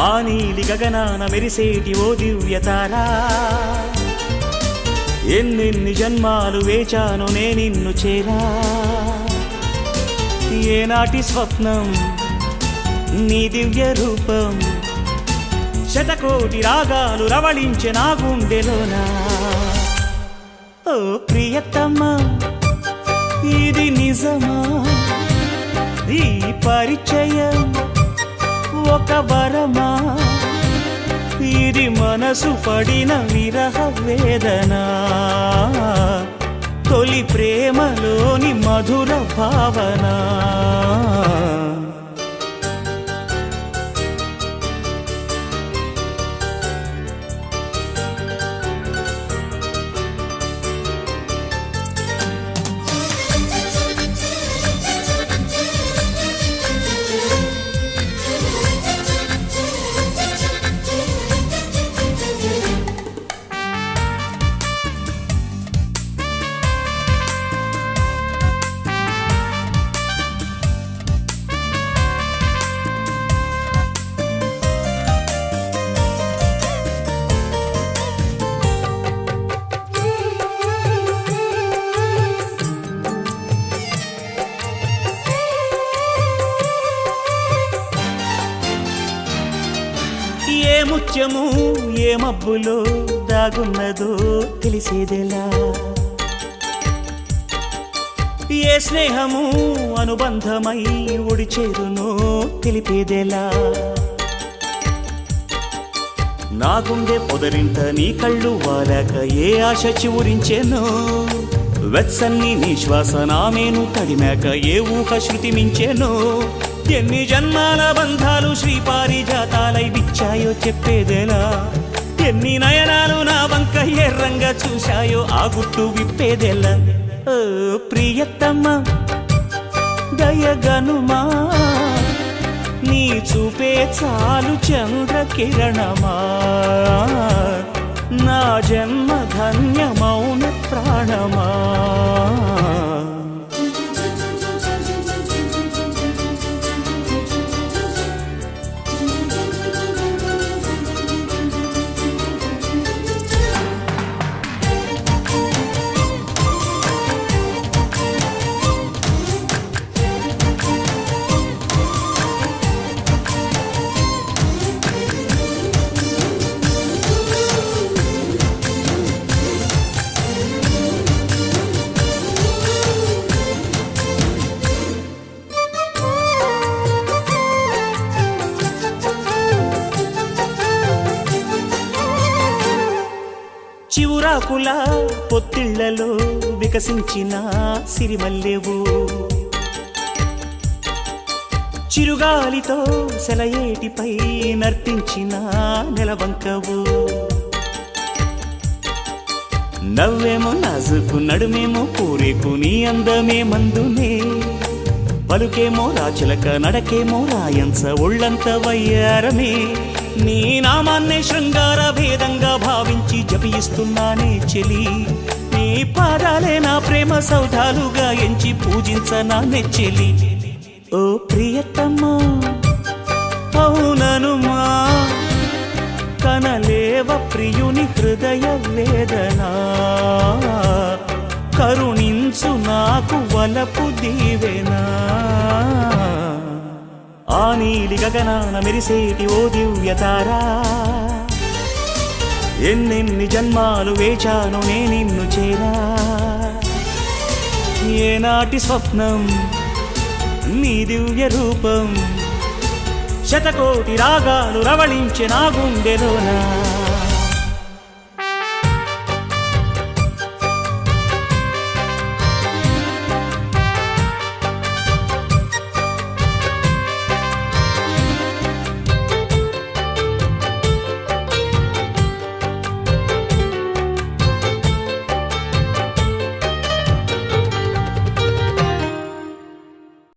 ఆ నీలి గగనాన మెరిసేటి ఓ దివ్యతారా, ఎన్నెన్ని జన్మాలు వేచాను నే నిన్ను చేరా. ఏనాటి స్వప్నం నీ దివ్య రూపం, శతకోటి రాగాలు రవళించే నా గుండెలోనా. ఓ ప్రియతమా ఇది నిజమా, ఈ పరిచయం ఒక వరమా, ఇది మనసు పడిన విరహ వేదన, తొలి ప్రేమలోని మధుర భావన. ఏ ముత్యము ఏ మబ్బులో దాగున్నదో తెలిసేదెలా, ఏ స్నేహము అనుబంధమై ఒడిచేరునో తెలిపేదెలా. నా గుండె పొదరింట నీ కళ్ళు వారాక ఏ ఆశ చివురించెనో, వెచ్చన్ని నీ శ్వాస నామేను తడిమాక ఏ ఊహ శృతి మించెనో. ఎన్ని జన్మాల బంధాలు శ్రీపారిజాతాలై విచ్చాయో చెప్పేదెలా, ఎన్ని నయనాలు నా వంక ఎర్రంగా చూశాయో ఆ గుట్టు విప్పేదెలా. ఓ ప్రియతమా దయగనుమా, నీ చూపే చాలు చంద్రకిరణమా, నా జన్మ ధన్యమౌన ప్రాణమా. చివురాకుల పొత్తిళ్లలో వికసించిన సిరిమల్లెవు, చిరుగాలితో సెలయేటిపై నర్తించిన నెలవంకవు. నవ్వేమో నాజుకు నడుమేమో పూరేకు నీ అందమే మందునే, పలుకేమో రాచిలక నడకేమో రాయంస ఒళ్ళంత వయ్యారమే. నీ నామాన్నే శృంగార భేదంగా భావించి జపిస్తున్నానే చెలి, నీ పాదాలే నా ప్రేమ సౌధాలుగా ఎంచి పూజించనా నెచ్చెలి. ఓ ప్రియతమా అవుననుమా, కనలేవ ప్రియుని హృదయ వేదన, కరుణించు నాకు వలపు దీవెనా. ఆ నీలి గగనాన మెరిసేటి ఓ దివ్యతారా, ఎన్నెన్ని జన్మాలు వేచాను నే నిన్ను చేరా. ఏనాటి స్వప్నం నీ దివ్య రూపం, శతకోటి రాగాలు రవళించే నా గుండెలోనా.